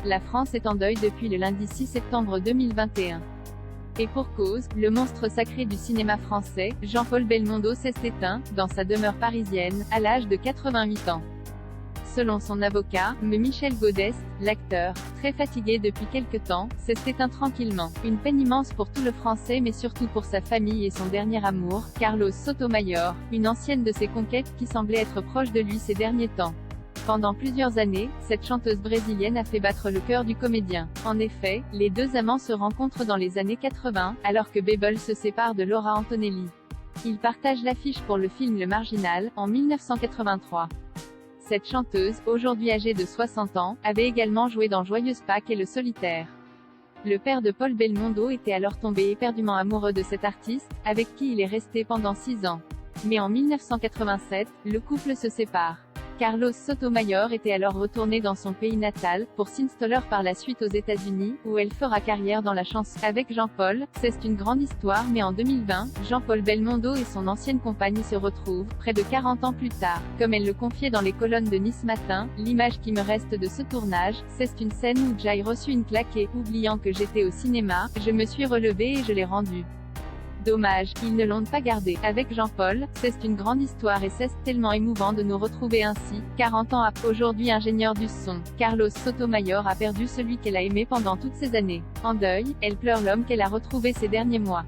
la France est en deuil depuis le lundi 6 septembre 2021. Et pour cause, le monstre sacré du cinéma français, Jean-Paul Belmondo s'est éteint, dans sa demeure parisienne, à l'âge de 88 ans. Selon son avocat, Michel Godest, l'acteur, très fatigué depuis quelque temps, s'est éteint tranquillement. Une peine immense pour tout le Français mais surtout pour sa famille et son dernier amour, Carlos Sotomayor, une ancienne de ses conquêtes qui semblait être proche de lui ces derniers temps. Pendant plusieurs années, cette chanteuse brésilienne a fait battre le cœur du comédien. En effet, les deux amants se rencontrent dans les années 80, alors que Bebel se sépare de Laura Antonelli. Ils partagent l'affiche pour le film Le Marginal, en 1983. Cette chanteuse, aujourd'hui âgée de 60 ans, avait également joué dans Joyeuse Pâques et Le Solitaire. Le père de Paul Belmondo était alors tombé éperdument amoureux de cet artiste, avec qui il est resté pendant 6 ans. Mais en 1987, le couple se sépare. Carlos Sotomayor était alors retourné dans son pays natal, pour s'installer par la suite aux États-Unis, où elle fera carrière dans la chanson. Avec Jean-Paul, c'est une grande histoire mais en 2020, Jean-Paul Belmondo et son ancienne compagne se retrouvent, près de 40 ans plus tard. Comme elle le confiait dans les colonnes de Nice Matin, l'image qui me reste de ce tournage, c'est une scène où j'ai reçu une claque et, oubliant que j'étais au cinéma, je me suis relevé et je l'ai rendue. Dommage, ils ne l'ont pas gardé. Avec Jean-Paul, c'est une grande histoire et c'est tellement émouvant de nous retrouver ainsi, 40 ans après. Aujourd'hui ingénieur du son, Carlos Sotomayor a perdu celui qu'elle a aimé pendant toutes ces années. En deuil, elle pleure l'homme qu'elle a retrouvé ces derniers mois.